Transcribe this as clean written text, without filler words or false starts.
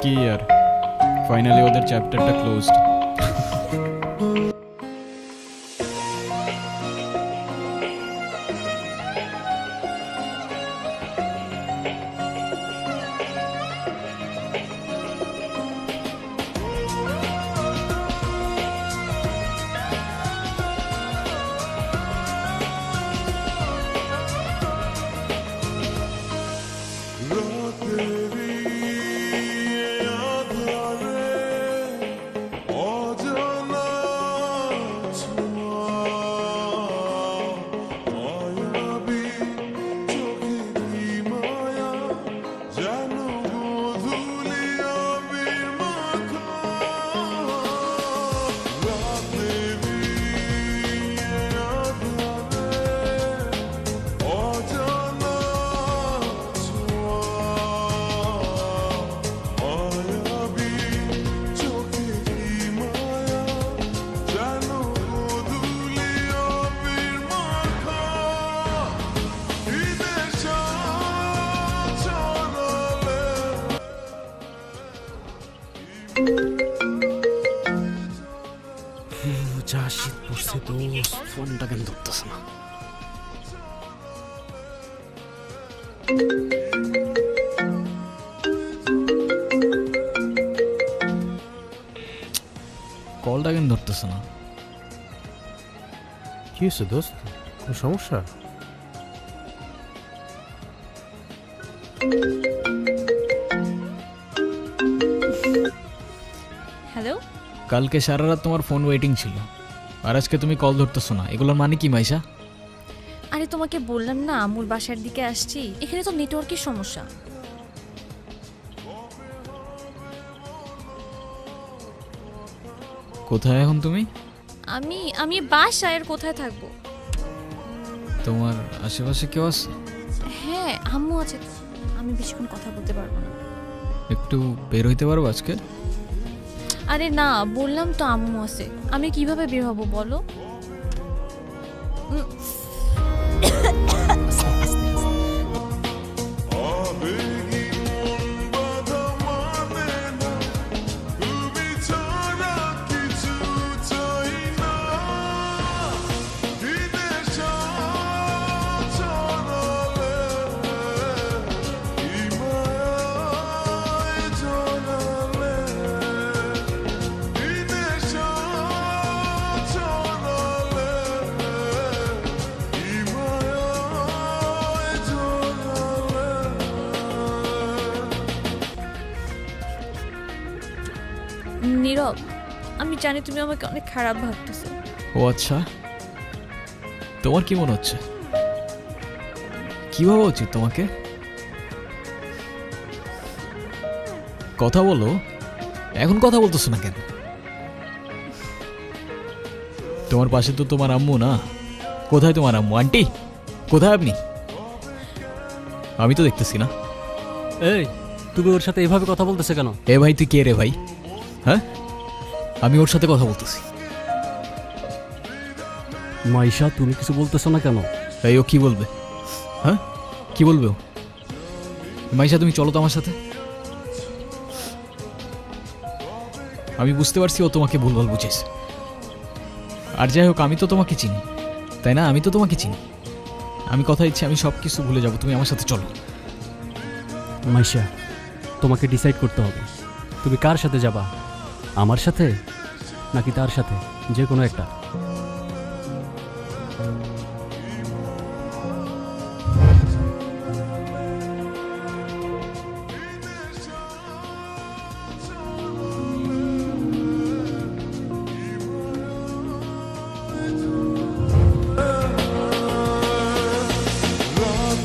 কি আর ফাইনালি ওদের চ্যাপ্টারটা ক্লোজড। যা শীত পড়ছে দোস্ত, ফোনটা কেন ধরতেছে না? কলটা কেন ধরতেছে না? কি হয়েছে দোস্ত, কোনো সমস্যা? হ্যালো, কালকে সারা রাত তোমার ফোন ওয়েটিং ছিল, আর আজকে তুমি কল ধরতেছো না, এগুলোর মানে কি মাইশা? আরে তোমাকে বললাম না আমুর বাসার দিকে আসছি, এখানে তো নেটওয়ার্কের সমস্যা। কোথায় এখন তুমি? আমি আমি বাসায়, আর কোথায় থাকবো? তোমার আশেপাশে কেউ আছে? হ্যাঁ, আম্মু আছে তো। আমি বেশিক্ষণ কথা বলতে পারবো না। একটু বের হইতে পারবো আজকে? আরে না, বললাম তো আম্মু আছে, আমি কিভাবে বের হবো বলো? নীরব, আমি জানি তুমি আমাকে অনেক খারাপ ভাবতেছো। ও আচ্ছা, তোমার কি মনে হচ্ছে? কি ভাবা উচিত তোমাকে? কথা বলো, এখন কথা বলতেছো না কেন? তোমার পাশে তো তোমার আম্মু না? কোথায় তোমার আম্মু? আন্টি কোথায় আপনি? আমি তো দেখতেছি না। এই, তুমি ওর সাথে এভাবে কথা বলতেছে কেন? এ ভাই, তুই কে রে ভাই? হ্যাঁ, আমি ওর সাথে কথা বলতেছি। মাইশা, তুমি কিছু বলতেছো না কেন? এই, ও কি বলবে? হ্যাঁ, কি বলবে ও? মাইশা, তুমি চলো তো আমার সাথে। আমি বুঝতে পারছি ও তোমাকে ভুলভাল বুঝেছে। আর যাই হোক, আমি তো তোমাকে চিনি, তাই না? আমি তো তোমাকে চিনি। আমি কথা দিচ্ছি, আমি সব কিছু ভুলে যাবো, তুমি আমার সাথে চলো। মাইশা, তোমাকে ডিসাইড করতে হবে, তুমি কার সাথে যাবা, আমার সাথে নাকি তার সাথে, যে কোনো একটা।